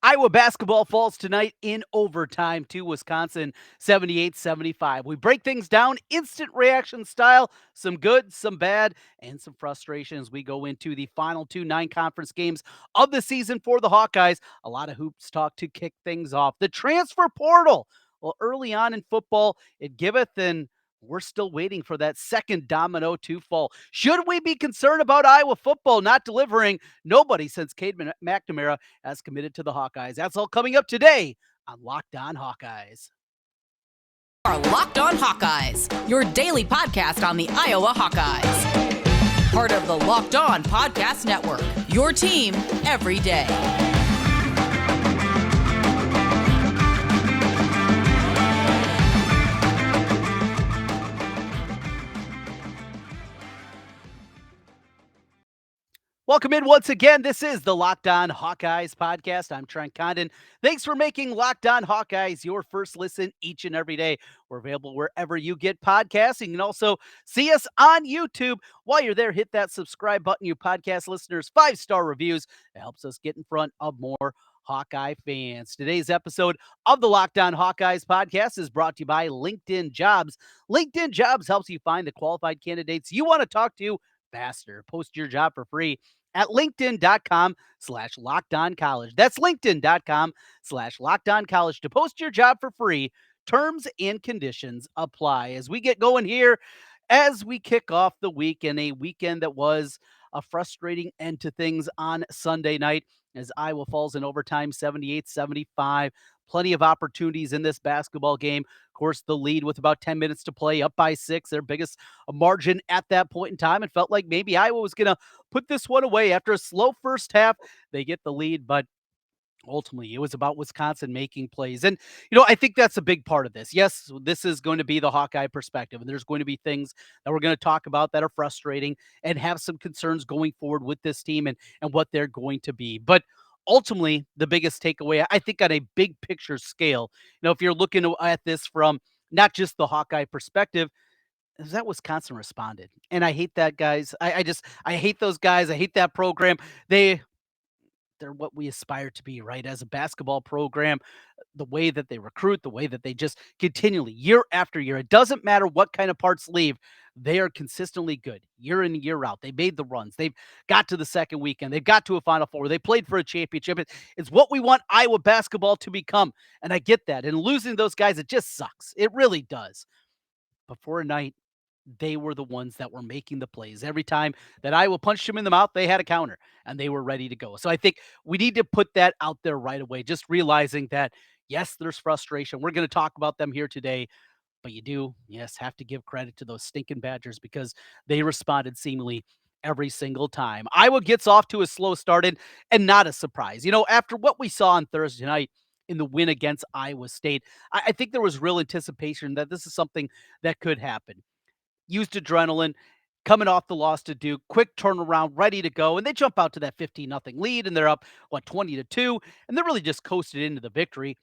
Iowa basketball falls tonight in overtime to Wisconsin, 78-75. We break things down, instant reaction style, some good, some bad, and some frustration as we go into the final two non-conference games of the season for the Hawkeyes. A lot of hoops talk to kick things off. The transfer portal. Well, early on in football, it giveth, and we're still waiting for that second domino to fall. Should we be concerned about Iowa football not delivering? Nobody since Cade McNamara has committed to the Hawkeyes. That's all coming up today on Locked On Hawkeyes. Are Locked On Hawkeyes, your daily podcast on the Iowa Hawkeyes. Part of the Locked On Podcast Network, your team every day. Welcome in once again. This is the Locked On Hawkeyes podcast. I'm Trent Condon. Thanks for making Locked On Hawkeyes your first listen each and every day. We're available wherever you get podcasts. You can also see us on YouTube. While you're there, hit that subscribe button, you podcast listeners. 5-star reviews. It helps us get in front of more Hawkeye fans. Today's episode of the Locked On Hawkeyes podcast is brought to you by LinkedIn Jobs. LinkedIn Jobs helps you find the qualified candidates you want to talk to faster. Post your job for free at linkedin.com/lockedoncollege. That's linkedin.com/lockedoncollege to post your job for free. Terms and conditions apply. As we get going here, as we kick off the week in a weekend that was a frustrating end to things on Sunday night as Iowa falls in overtime 78-75. Plenty of opportunities in this basketball game. Of course, the lead with about 10 minutes to play, up by 6, their biggest margin at that point in time. It felt like maybe Iowa was going to put this one away after a slow first half. They get the lead, but ultimately it was about Wisconsin making plays. And, I think that's a big part of this. Yes, this is going to be the Hawkeye perspective, and there's going to be things that we're going to talk about that are frustrating and have some concerns going forward with this team and what they're going to be. But ultimately, the biggest takeaway, I think on a big picture scale, if you're looking at this from not just the Hawkeye perspective, is that Wisconsin responded. And I hate that, guys. I hate those guys. I hate that program. They're what we aspire to be, right? As a basketball program, the way that they recruit, the way that they just continually, year after year, it doesn't matter what kind of parts leave, they are consistently good year in, year out. They made the runs. They've got to the second weekend. They've got to a Final Four. They played for a championship. It's what we want Iowa basketball to become. And I get that. And losing those guys, it just sucks. It really does. But for a night, they were the ones that were making the plays. Every time that Iowa punched them in the mouth, they had a counter and they were ready to go. So I think we need to put that out there right away, just realizing that, yes, there's frustration. We're going to talk about them here today, but you do, yes, have to give credit to those stinking Badgers because they responded seemingly every single time. Iowa gets off to a slow start and not a surprise. After what we saw on Thursday night in the win against Iowa State, I think there was real anticipation that this is something that could happen. Used adrenaline, coming off the loss to Duke, quick turnaround, ready to go, and they jump out to that 15-0 lead, and they're up, 20-2, and they're really just coasted into the victory.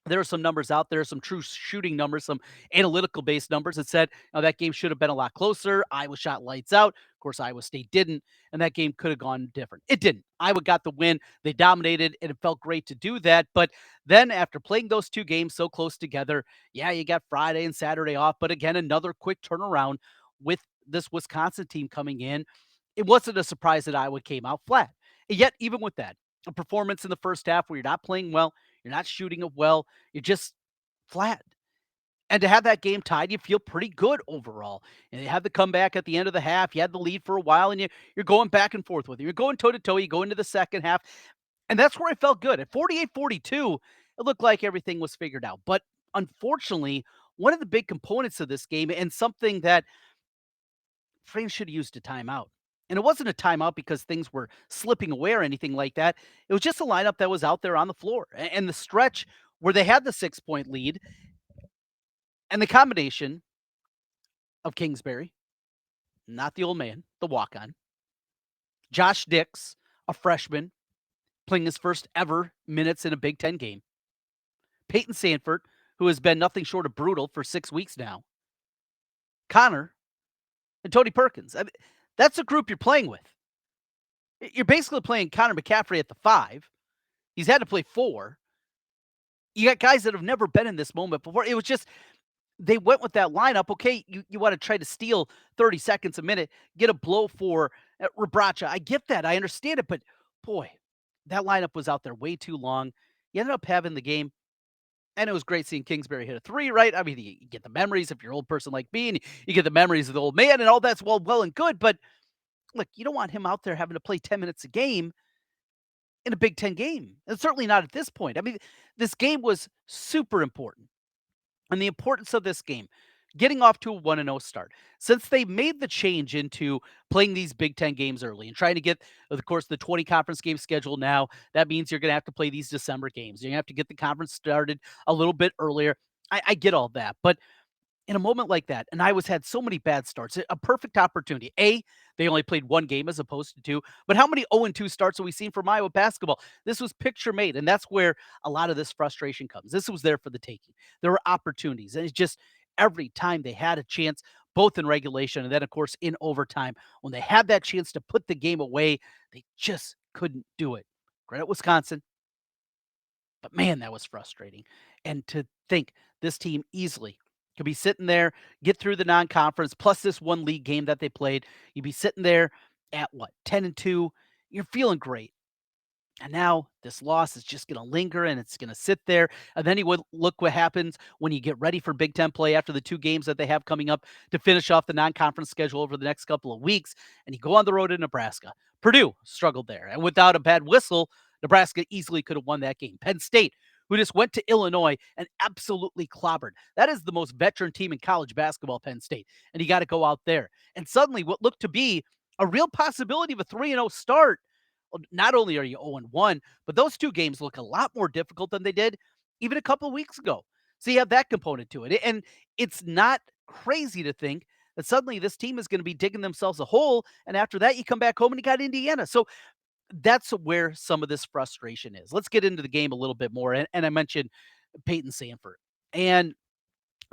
There are some numbers out there, some true shooting numbers, some analytical-based numbers that said, that game should have been a lot closer. Iowa shot lights out. Of course, Iowa State didn't, and that game could have gone different. It didn't. Iowa got the win. They dominated, and it felt great to do that. But then after playing those two games so close together, yeah, you got Friday and Saturday off, but again, another quick turnaround with this Wisconsin team coming in. It wasn't a surprise that Iowa came out flat. And yet, even with that, a performance in the first half where you're not playing well, you're not shooting it well, you're just flat. And to have that game tied, you feel pretty good overall. And you had the comeback at the end of the half. You had the lead for a while, and you're going back and forth with it. You're going toe-to-toe. You go into the second half. And that's where I felt good. At 48-42, it looked like everything was figured out. But unfortunately, one of the big components of this game and something that Fran should have used a timeout. And it wasn't a timeout because things were slipping away or anything like that. It was just a lineup that was out there on the floor. And the stretch where they had the 6-point lead and the combination of Kingsbury, not the old man, the walk-on, Josh Dix, a freshman, playing his first ever minutes in a Big Ten game, Payton Sandfort, who has been nothing short of brutal for 6 weeks now, Connor, and Tony Perkins. I mean, that's the group you're playing with. You're basically playing Connor McCaffery at the 5, He's had to play 4. You got guys that have never been in this moment before. It was just they went with that lineup. Okay, you want to try to steal 30 seconds a minute, get a blow for Rebracha. I get that. I understand it. But boy, that lineup was out there way too long. You ended up having the game. And it was great seeing Kingsbury hit a 3, right? I mean, you get the memories if you're an old person like me, and you get the memories of the old man, and all that's well and good. But look, you don't want him out there having to play 10 minutes a game in a Big Ten game. And certainly not at this point. I mean, this game was super important. And the importance of this game, getting off to a 1-0 start. Since they made the change into playing these Big Ten games early and trying to get, of course, the 20 conference games scheduled now, that means you're going to have to play these December games. You're going to have to get the conference started a little bit earlier. I get all that. But in a moment like that, and Iowa's had so many bad starts, a perfect opportunity. They only played 1 game as opposed to 2. But how many 0-2 starts have we seen from Iowa basketball? This was picture made, and that's where a lot of this frustration comes. This was there for the taking. There were opportunities, and it's just every time they had a chance, both in regulation and then, of course, in overtime, when they had that chance to put the game away, they just couldn't do it. Credit Wisconsin, but man, that was frustrating. And to think this team easily could be sitting there, get through the non-conference, plus this one league game that they played. You'd be sitting there at what, 10-2. You're feeling great. And now this loss is just going to linger and it's going to sit there. And then you would look what happens when you get ready for Big Ten play after the 2 games that they have coming up to finish off the non-conference schedule over the next couple of weeks. And you go on the road to Nebraska. Purdue struggled there. And without a bad whistle, Nebraska easily could have won that game. Penn State, who just went to Illinois and absolutely clobbered. That is the most veteran team in college basketball, Penn State. And you got to go out there. And suddenly what looked to be a real possibility of a 3-0 start, not only are you 0-1, but those 2 games look a lot more difficult than they did even a couple of weeks ago. So you have that component to it. And it's not crazy to think that suddenly this team is going to be digging themselves a hole. And after that, you come back home and you got Indiana. So that's where some of this frustration is. Let's get into the game a little bit more. And I mentioned Payton Sandfort. And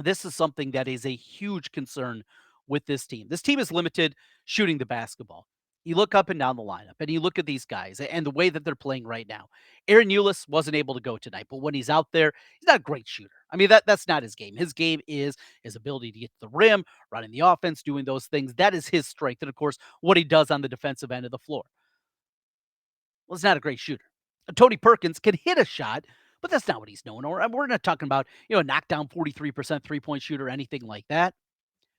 this is something that is a huge concern with this team. This team is limited shooting the basketball. You look up and down the lineup and you look at these guys and the way that they're playing right now. Aaron Ulis wasn't able to go tonight, but when he's out there, he's not a great shooter. I mean, that's not his game. His game is his ability to get to the rim, running the offense, doing those things. That is his strength. And of course, what he does on the defensive end of the floor. Well, he's not a great shooter. Tony Perkins can hit a shot, but that's not what he's known for. We're not talking about, a knockdown 43% three-point shooter or anything like that.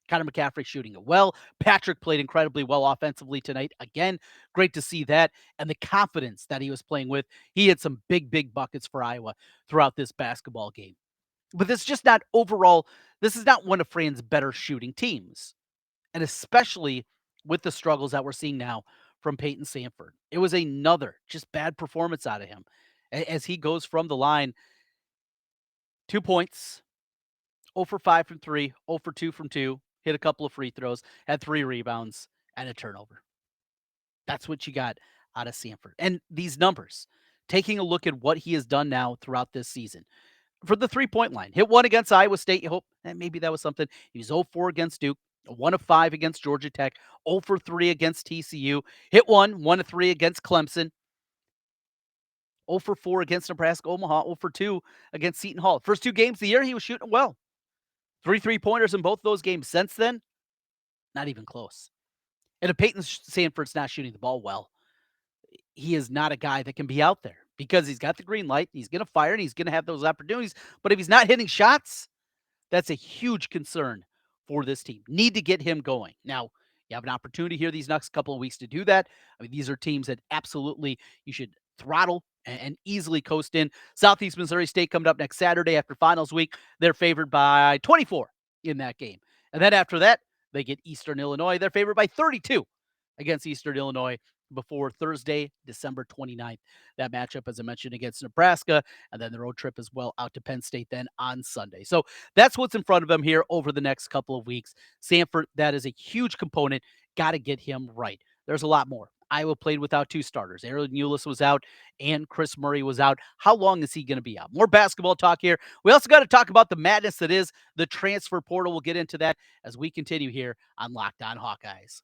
Connor McCaffery shooting it well. Patrick played incredibly well offensively tonight. Again, great to see that. And the confidence that he was playing with. He had some big buckets for Iowa throughout this basketball game. But this is just not overall, this is not one of Fran's better shooting teams. And especially with the struggles that we're seeing now from Payton Sandfort. It was another just bad performance out of him as he goes from the line. 2 points, 0 for 5 from 3, 0 for 2 from 2, hit a couple of free throws, had 3 rebounds, and a turnover. That's what you got out of Sandfort. And these numbers, taking a look at what he has done now throughout this season. For the 3-point line, hit 1 against Iowa State. You hope maybe that was something. He was 0-4 against Duke, 1 of 5 against Georgia Tech, 0 for 3 against TCU, hit 1 of 3 against Clemson, 0 for 4 against Nebraska, Omaha, 0 for 2 against Seton Hall. First 2 games of the year, he was shooting well. 3 3-pointers in both those games. Since then, not even close. And if Payton Sandfort's not shooting the ball well, he is not a guy that can be out there because he's got the green light. He's going to fire and he's going to have those opportunities. But if he's not hitting shots, that's a huge concern for this team. Need to get him going. Now, you have an opportunity here these next couple of weeks to do that. I mean, these are teams that absolutely you should throttle and easily coast in. Southeast Missouri State coming up next Saturday after finals week. They're favored by 24 in that game. And then after that, they get Eastern Illinois. They're favored by 32 against Eastern Illinois before Thursday, December 29th. That matchup, as I mentioned, against Nebraska, and then the road trip as well out to Penn State then on Sunday. So that's what's in front of them here over the next couple of weeks. Sandfort, that is a huge component. Got to get him right. There's a lot more. Iowa played without 2 starters. Aaron Ulis was out and Kris Murray was out. How long is he going to be out? More basketball talk here. We also got to talk about the madness that is the transfer portal. We'll get into that as we continue here on Locked On Hawkeyes.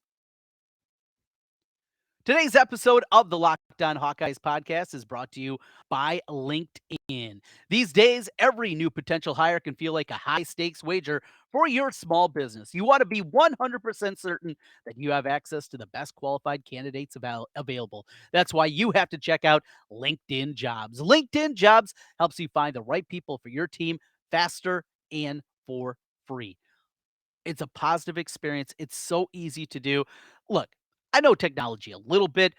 Today's episode of the Locked On Hawkeyes podcast is brought to you by LinkedIn. These days, every new potential hire can feel like a high stakes wager for your small business. You want to be 100% certain that you have access to the best qualified candidates available. That's why you have to check out LinkedIn Jobs. LinkedIn Jobs helps you find the right people for your team faster and for free. It's a positive experience. It's so easy to do. Look, I know technology a little bit,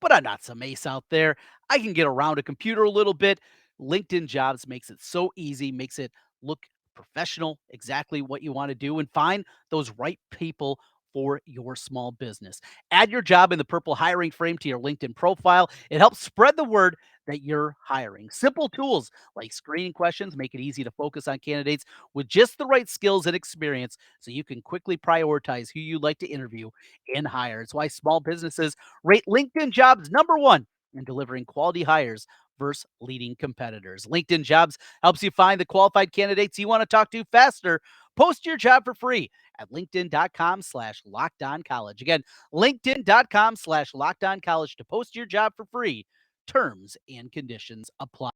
but I'm not some ace out there. I can get around a computer a little bit. LinkedIn Jobs makes it so easy, makes it look professional, exactly what you want to do, and find those right people for your small business. Add your job in the purple hiring frame to your LinkedIn profile. It helps spread the word that you're hiring. Simple tools like screening questions make it easy to focus on candidates with just the right skills and experience so you can quickly prioritize who you'd like to interview and hire. It's why small businesses rate LinkedIn Jobs number one in delivering quality hires versus leading competitors. LinkedIn Jobs helps you find the qualified candidates you want to talk to faster. Post your job for free at linkedin.com/lockedoncollege. Again, linkedin.com/lockedoncollege to post your job for free. Terms and conditions apply.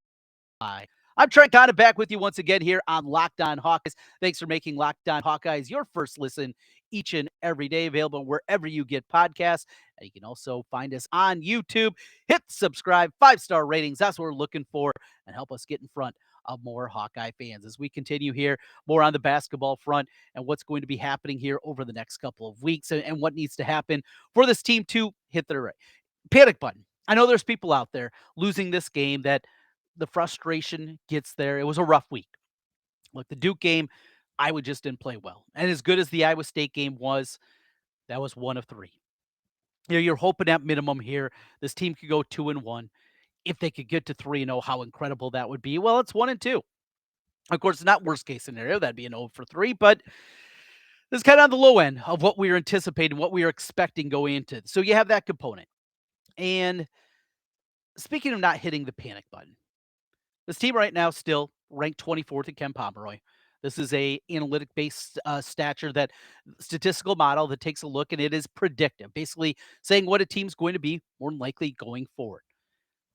I'm Trent Condon back with you once again here on Locked On Hawkeyes. Thanks for making Locked On Hawkeyes your first listen each and every day, available wherever you get podcasts. And you can also find us on YouTube. Hit subscribe, 5-star ratings. That's what we're looking for, and help us get in front of more Hawkeye fans as we continue here more on the basketball front and what's going to be happening here over the next couple of weeks and what needs to happen for this team to hit their panic button. I know there's people out there losing this game that the frustration gets there. It was a rough week. Look, the Duke game, Iowa just didn't play well. And as good as the Iowa State game was, that was one of three. You're hoping at minimum here, this team could go 2-1. If they could get to 3-0, how incredible that would be. Well, it's 1-2. Of course, it's not worst case scenario. That'd be an 0 for 3, but this is kind of on the low end of what we were anticipating, what we were expecting going into. So you have that component. And speaking of not hitting the panic button, this team right now still ranked 24th in Ken Pomeroy. This is a analytic-based stature that statistical model that takes a look, and it is predictive, basically saying what a team's going to be more than likely going forward.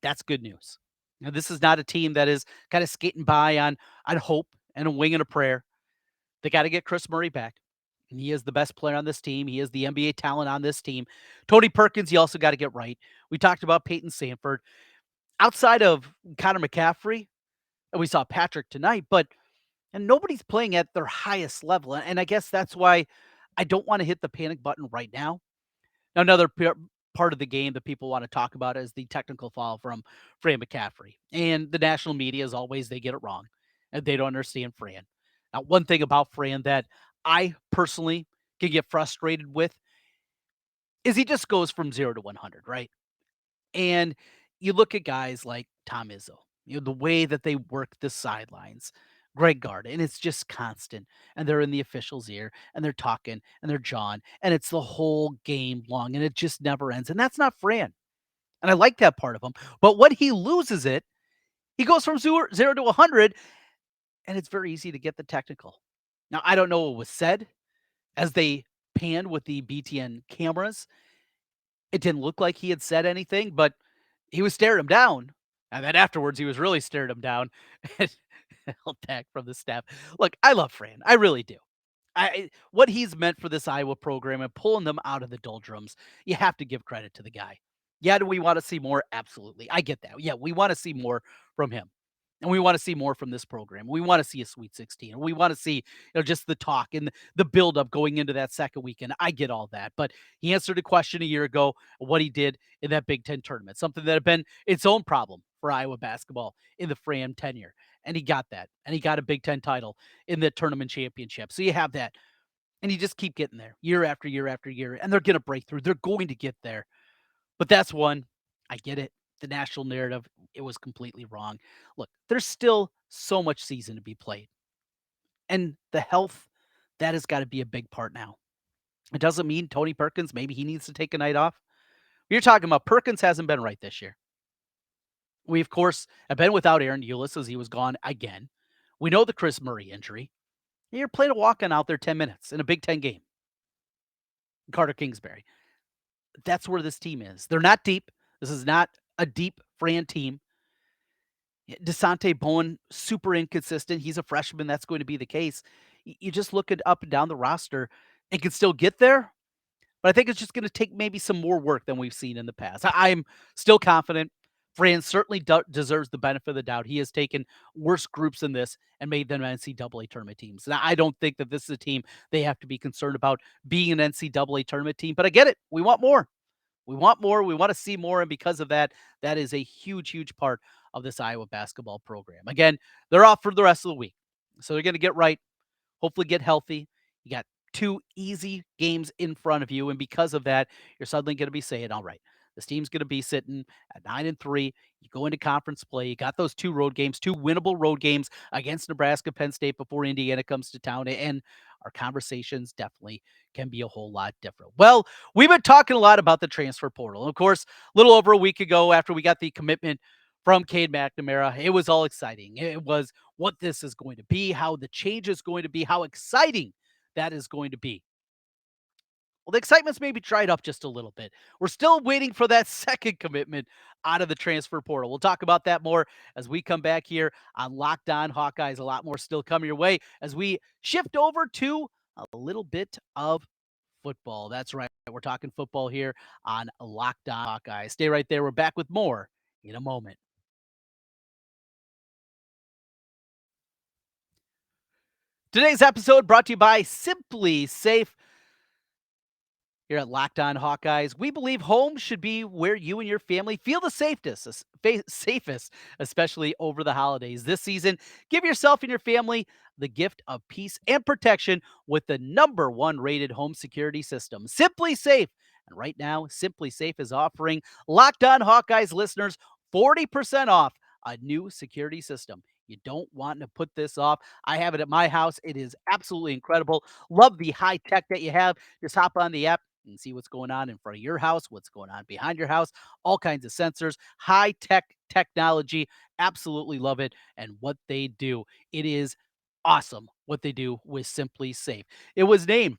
That's good news. Now, this is not a team that is kind of skating by on hope and a wing and a prayer. They got to get Kris Murray back. And he is the best player on this team. He is the NBA talent on this team. Tony Perkins, you also got to get right. We talked about Payton Sandfort. Outside of Connor McCaffery, and we saw Patrick tonight, but and nobody's playing at their highest level. And I guess that's why I don't want to hit the panic button right now. Now, another part of the game that people want to talk about is the technical foul from Fran McCaffery. And the national media, as always, they get it wrong. And they don't understand Fran. Now, one thing about Fran that I personally can get frustrated with is he just goes from 0 to 100, right? And you look at guys like Tom Izzo, the way that they work the sidelines, Greg Gard, and it's just constant. And they're in the official's ear and they're talking and they're jawing, and it's the whole game long and it just never ends. And that's not Fran. And I like that part of him. But when he loses it, he goes from 0 to 100, and it's very easy to get the technical. Now, I don't know what was said as they panned with the BTN cameras. It didn't look like he had said anything, but he was staring him down. And then afterwards, he was really staring him down and held back from the staff. Look, I love Fran. I really do. What he's meant for this Iowa program and pulling them out of the doldrums, you have to give credit to the guy. Yeah, do we want to see more? Absolutely. I get that. Yeah, we want to see more from him. And we want to see more from this program. We want to see a Sweet 16. We want to see, just the talk and the buildup going into that second weekend. I get all that. But he answered a question a year ago, what he did in that Big Ten tournament, something that had been its own problem for Iowa basketball in the Fran tenure. And he got that. And he got a Big Ten title in the tournament championship. So you have that. And you just keep getting there year after year after year. And they're going to break through. They're going to get there. But that's one. I get it. The national narrative, it was completely wrong. Look, there's still so much season to be played. And the health, that has got to be a big part now. It doesn't mean Tony Perkins, maybe he needs to take a night off. You're talking about Perkins hasn't been right this year. We, of course, have been without Aaron Ulis as he was gone again. We know the Kris Murray injury. You're playing a walk-on out there 10 minutes in a Big Ten game. Carter Kingsbury. That's where this team is. They're not deep. This is not a deep Fran team. Desante Bowen, super inconsistent. He's a freshman. That's going to be the case. You just look at up and down the roster and can still get there. But I think it's just going to take maybe some more work than we've seen in the past. I'm still confident. Fran certainly deserves the benefit of the doubt. He has taken worse groups than this and made them NCAA tournament teams. And I don't think that this is a team they have to be concerned about being an NCAA tournament team. But I get it. We want more. We want more. We want to see more. And because of that, that is a huge, huge part of this Iowa basketball program. Again, they're off for the rest of the week. So they're going to get right, hopefully get healthy. You got two easy games in front of you. And because of that, you're suddenly going to be saying, all right, this team's going to be sitting at 9-3. You go into conference play. You got those two road games, two winnable road games against Nebraska, Penn State before Indiana comes to town. And our conversations definitely can be a whole lot different. Well, we've been talking a lot about the transfer portal. Of course, a little over a week ago, after we got the commitment from Cade McNamara, it was all exciting. It was what this is going to be, how the change is going to be, how exciting that is going to be. Well, the excitement's maybe dried up just a little bit. We're still waiting for that second commitment out of the transfer portal. We'll talk about that more as we come back here on Locked On Hawkeyes. A lot more still coming your way as we shift over to a little bit of football. That's right. We're talking football here on Locked On Hawkeyes. Stay right there. We're back with more in a moment. Today's episode brought to you by SimpliSafe. Here at Locked On Hawkeyes, we believe home should be where you and your family feel the safest, especially over the holidays. This season, give yourself and your family the gift of peace and protection with the #1 rated home security system, SimpliSafe. And right now, SimpliSafe is offering Locked On Hawkeyes listeners 40% off a new security system. You don't want to put this off. I have it at my house. It is absolutely incredible. Love the high tech that you have. Just hop on the app and see what's going on in front of your house, what's going on behind your house, all kinds of sensors, high tech technology. Absolutely love it. And what they do, it is awesome what they do with SimpliSafe. It was named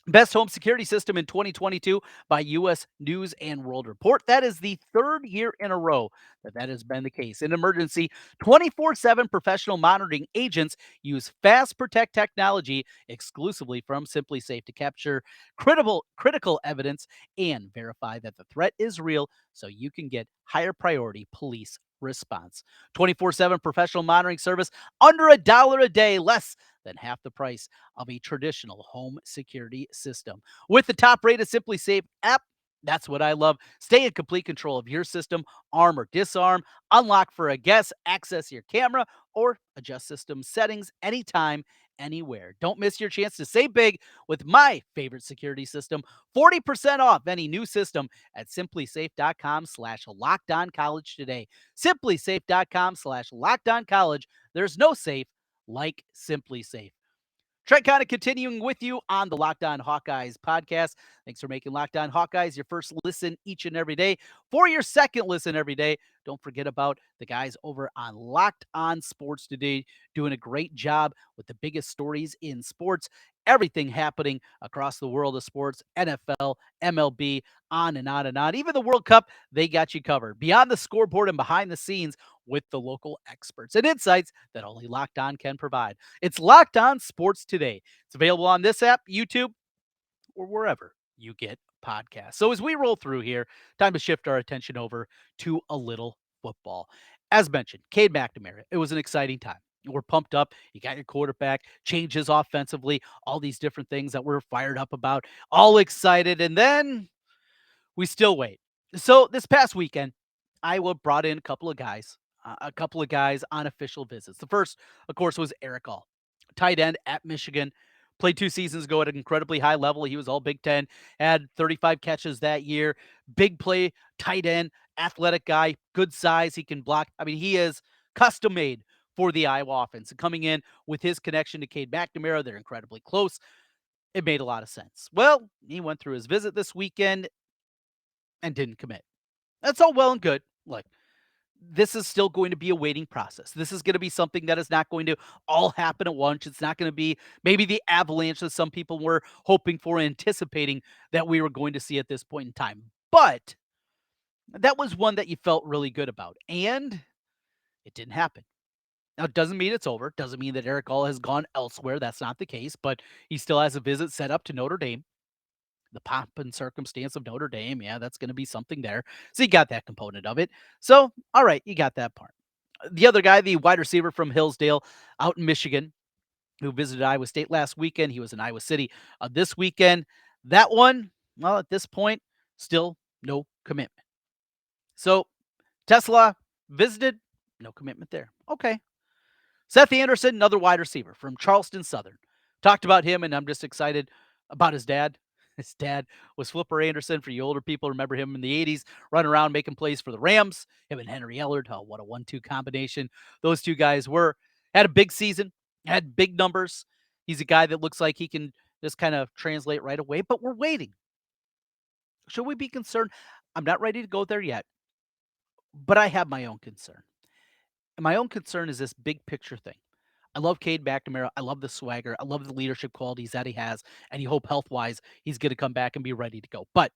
Best Home Security System in 2022 by U.S. News and World Report. That is the third year in a row that has been the case. In emergency, 24/7 professional monitoring agents use Fast Protect technology exclusively from SimpliSafe to capture critical evidence and verify that the threat is real so you can get higher priority police response. 24/7 professional monitoring service under $1 a day, less than half the price of a traditional home security system. With the top rated SimpliSafe app, that's what I love. Stay in complete control of your system, arm or disarm, unlock for a guest, access your camera, or adjust system settings anytime, anywhere. Don't miss your chance to save big with my favorite security system. 40% off any new system at simplysafe.com/lockedoncollege today. Simplysafe.com/lockedoncollege. There's no safe like SimpliSafe. Trent kind of continuing with you on the Locked On Hawkeyes podcast. Thanks for making Locked On Hawkeyes your first listen each and every day. For your second listen every day, don't forget about the guys over on Locked On Sports Today, doing a great job with the biggest stories in sports, everything happening across the world of sports, NFL, MLB, on and on and on. Even the World Cup, they got you covered. Beyond the scoreboard and behind the scenes with the local experts and insights that only Locked On can provide. It's Locked On Sports Today. It's available on this app, YouTube, or wherever you get podcasts. So as we roll through here, time to shift our attention over to a little football. As mentioned, Cade McNamara, it was an exciting time. We're pumped up. You got your quarterback, changes offensively, all these different things that we're fired up about, all excited. And then we still wait. So this past weekend, Iowa brought in a couple of guys on official visits. The first, of course, was Eric All, tight end at Michigan. Played 2 seasons ago at an incredibly high level. He was all Big Ten, had 35 catches that year. Big play, tight end, athletic guy, good size. He can block. I mean, he is custom made for the Iowa offense. And coming in with his connection to Cade McNamara, they're incredibly close. It made a lot of sense. Well, he went through his visit this weekend and didn't commit. That's all well and good. Look, this is still going to be a waiting process. This is going to be something that is not going to all happen at once. It's not going to be maybe the avalanche that some people were hoping for, anticipating that we were going to see at this point in time. But that was one that you felt really good about, and it didn't happen. Now, it doesn't mean it's over. Doesn't mean that Eric All has gone elsewhere. That's not the case, but he still has a visit set up to Notre Dame. The pomp and circumstance of Notre Dame, yeah, that's going to be something there. So you got that component of it. So, all right, you got that part. The other guy, the wide receiver from Hillsdale out in Michigan, who visited Iowa State last weekend. He was in Iowa City this weekend. That one, well, at this point, still no commitment. So Tesla visited, no commitment there. Okay. Seth Anderson, another wide receiver from Charleston Southern. Talked about him, and I'm just excited about his dad. His dad was Flipper Anderson. For you older people, remember him in the 80s, running around making plays for the Rams. Him and Henry Ellard, oh, what a 1-2 combination. Those two guys had a big season, had big numbers. He's a guy that looks like he can just kind of translate right away, but we're waiting. Should we be concerned? I'm not ready to go there yet, but I have my own concern. And my own concern is this big picture thing. I love Cade McNamara. I love the swagger. I love the leadership qualities that he has. And you hope health wise he's going to come back and be ready to go. But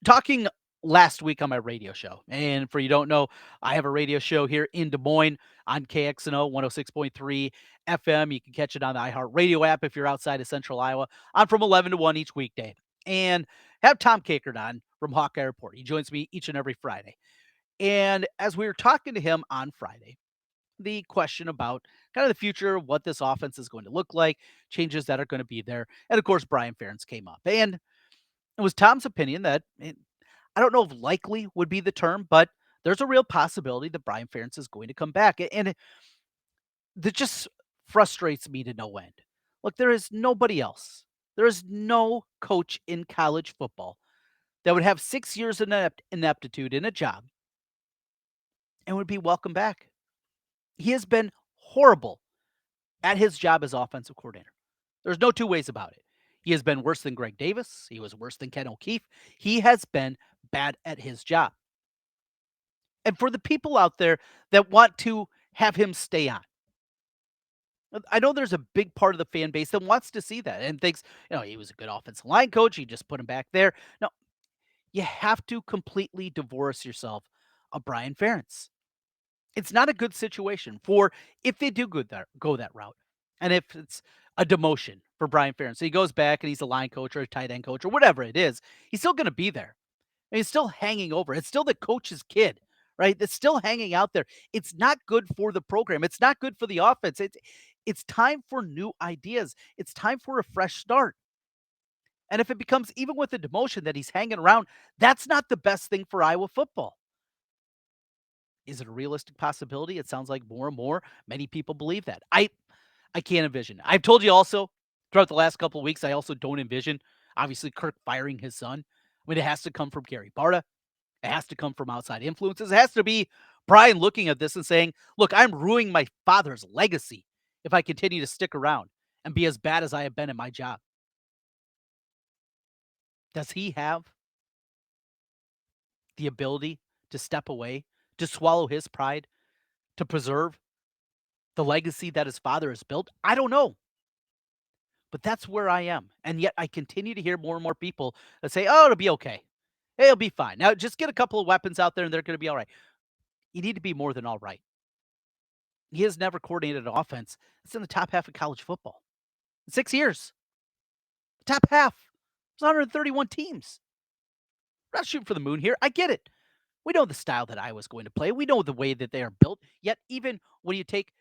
talking last week on my radio show, and for you don't know, I have a radio show here in Des Moines on KXNO 106.3 FM. You can catch it on the iHeartRadio app if you're outside of Central Iowa. I'm from 11 to 1 each weekday. And have Tom Kakert on from Hawkeye Report. He joins me each and every Friday. And as we were talking to him on Friday, the question about kind of the future, what this offense is going to look like, changes that are going to be there. And of course, Brian Ferentz came up. And it was Tom's opinion that I don't know if likely would be the term, but there's a real possibility that Brian Ferentz is going to come back. And that just frustrates me to no end. Look, there is nobody else. There is no coach in college football that would have 6 years of ineptitude in a job and would be welcome back. He has been horrible at his job as offensive coordinator. There's no two ways about it. He has been worse than Greg Davis. He was worse than Ken O'Keefe. He has been bad at his job. And for the people out there that want to have him stay on, I know there's a big part of the fan base that wants to see that and thinks, he was a good offensive line coach. You just put him back there. No, you have to completely divorce yourself of Brian Ferentz. It's not a good situation for if they do go that route. And if it's a demotion for Brian Ferentz, so he goes back and he's a line coach or a tight end coach or whatever it is, he's still going to be there. And he's still hanging over. It's still the coach's kid, right? That's still hanging out there. It's not good for the program. It's not good for the offense. It's time for new ideas. It's time for a fresh start. And if it becomes, even with the demotion that he's hanging around, that's not the best thing for Iowa football. Is it a realistic possibility? It sounds like more and more many people believe that. I can't envision. I've told you also throughout the last couple of weeks, I also don't envision, obviously, Kirk firing his son. I mean, it has to come from Gary Barta. It has to come from outside influences. It has to be Brian looking at this and saying, look, I'm ruining my father's legacy if I continue to stick around and be as bad as I have been in my job. Does he have the ability to step away, to swallow his pride, to preserve the legacy that his father has built? I don't know. But that's where I am. And yet I continue to hear more and more people that say, it'll be okay. Hey, it'll be fine. Now, just get a couple of weapons out there and they're going to be all right. You need to be more than all right. He has never coordinated an offense that's in the top half of college football. 6 years. The top half. It's 131 teams. We're not shooting for the moon here. I get it. We know the style that Iowa's going to play. We know the way that they are built. Yet even when you take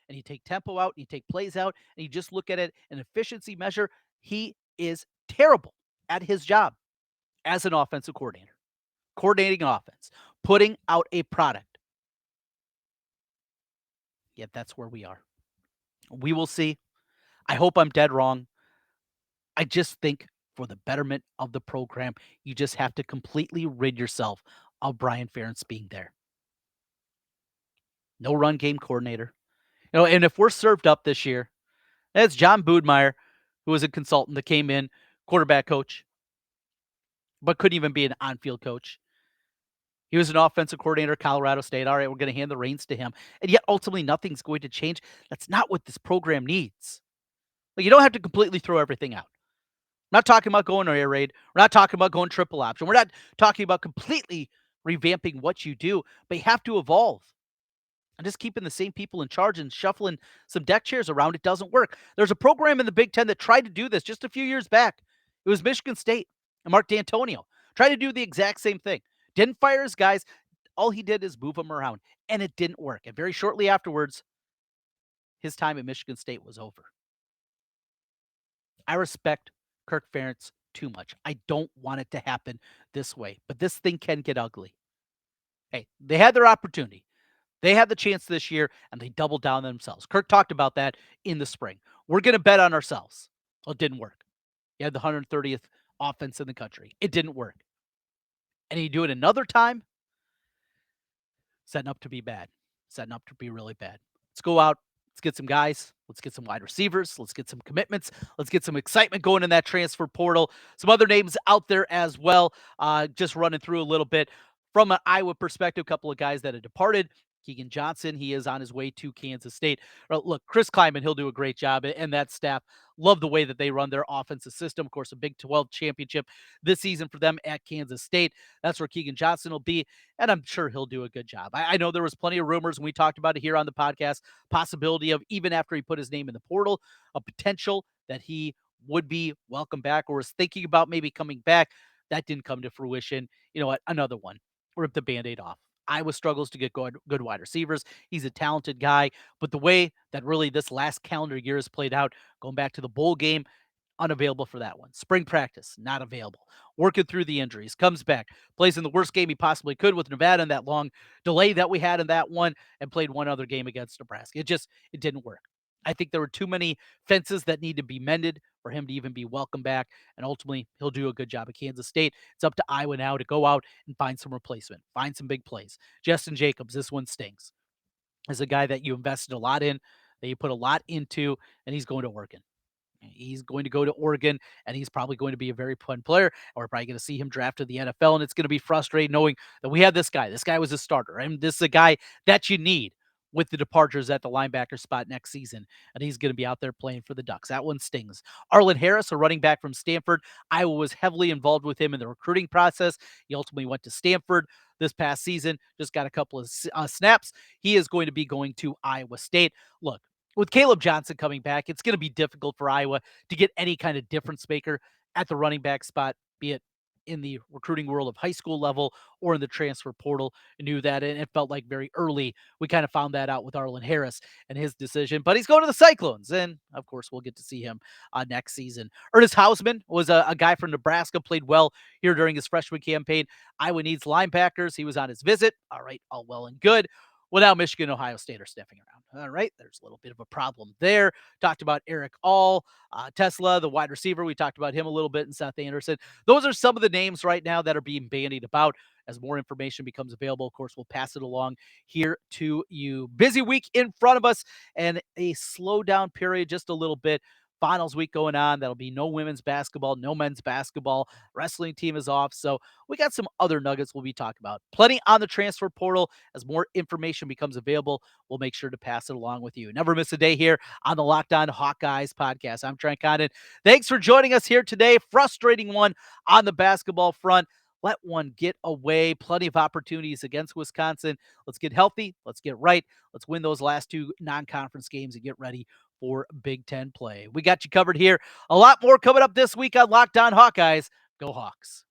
tempo out, and you take plays out, and you just look at it an efficiency measure, he is terrible at his job as an offensive coordinator. Coordinating offense, putting out a product. Yet that's where we are. We will see. I hope I'm dead wrong. I just think for the betterment of the program, you just have to completely rid yourself of Brian Ferentz being there. No run game coordinator. And if we're served up this year, that's John Boudmeyer, who was a consultant that came in, quarterback coach, but couldn't even be an on-field coach. He was an offensive coordinator at Colorado State. All right, we're going to hand the reins to him. And yet ultimately nothing's going to change. That's not what this program needs. You don't have to completely throw everything out. We're not talking about going air raid. We're not talking about going triple option. We're not talking about completely revamping what you do, but you have to evolve. And just keeping the same people in charge and shuffling some deck chairs around, it doesn't work. There's a program in the Big Ten that tried to do this just a few years back. It was Michigan State and Mark D'Antonio tried to do the exact same thing. Didn't fire his guys. All he did is move them around, and it didn't work. And very shortly afterwards, his time at Michigan State was over. I respect Kirk Ferentz too much. I don't want it to happen this way, but this thing can get ugly. Hey, they had their opportunity. They had the chance this year, and they doubled down on themselves. Kirk talked about that in the spring. We're going to bet on ourselves. Well, it didn't work. You had the 130th offense in the country. It didn't work. And you do it another time, setting up to be bad, setting up to be really bad. Let's go out. Let's get some guys. Let's get some wide receivers. Let's get some commitments. Let's get some excitement going in that transfer portal. Some other names out there as well. Just running through a little bit from an Iowa perspective, a couple of guys that have departed. Keegan Johnson, he is on his way to Kansas State. Look, Chris Kleiman, he'll do a great job, and that staff love the way that they run their offensive system. Of course, a Big 12 championship this season for them at Kansas State. That's where Keegan Johnson will be, and I'm sure he'll do a good job. I know there was plenty of rumors, and we talked about it here on the podcast, possibility of even after he put his name in the portal, a potential that he would be welcome back or is thinking about maybe coming back. That didn't come to fruition. You know what? Another one. Rip the Band-Aid off. Iowa struggles to get good wide receivers. He's a talented guy, but the way that really this last calendar year has played out, going back to the bowl game, unavailable for that one. Spring practice, not available. Working through the injuries, comes back, plays in the worst game he possibly could with Nevada in that long delay that we had in that one, and played one other game against Nebraska. It didn't work. I think there were too many fences that need to be mended for him to even be welcome back. And ultimately, he'll do a good job at Kansas State. It's up to Iowa now to go out and find some replacement, find some big plays. Justin Jacobs, this one stings. Is a guy that you invested a lot in, that you put a lot into, and he's going to Oregon. He's going to go to Oregon, and he's probably going to be a very fun player. And we're probably going to see him drafted the NFL, and it's going to be frustrating knowing that we had this guy. This guy was a starter, and this is a guy that you need with the departures at the linebacker spot next season, and he's going to be out there playing for the Ducks. That one stings. Arlen Harris, a running back from Stanford. Iowa was heavily involved with him in the recruiting process. He ultimately went to Stanford this past season, just got a couple of snaps. He is going to be going to Iowa State. Look, with Caleb Johnson coming back, it's going to be difficult for Iowa to get any kind of difference maker at the running back spot, be it in the recruiting world of high school level or in the transfer portal. I knew that, and it felt like very early we kind of found that out with Arlen Harris and his decision. But he's going to the Cyclones, and of course we'll get to see him next season. Ernest Hausman was a guy from Nebraska, played well here during his freshman campaign. Iowa needs linebackers. He was on his visit. All right, all well and good. Well, now Michigan, Ohio State are sniffing around. All right, there's a little bit of a problem there. Talked about Eric All, Tesla, the wide receiver. We talked about him a little bit, and Seth Anderson. Those are some of the names right now that are being bandied about. As more information becomes available, of course, we'll pass it along here to you. Busy week in front of us and a slowdown period just a little bit. Finals week going on. That'll be no women's basketball, no men's basketball. Wrestling team is off. So we got some other nuggets we'll be talking about. Plenty on the transfer portal. As more information becomes available, we'll make sure to pass it along with you. Never miss a day here on the Locked On Hawkeyes podcast. I'm Trent Condon. Thanks for joining us here today. Frustrating one on the basketball front. Let one get away. Plenty of opportunities against Wisconsin. Let's get healthy. Let's get right. Let's win those last two non-conference games and get ready for Big Ten play. We got you covered here. A lot more coming up this week on Locked On Hawkeyes. Go Hawks.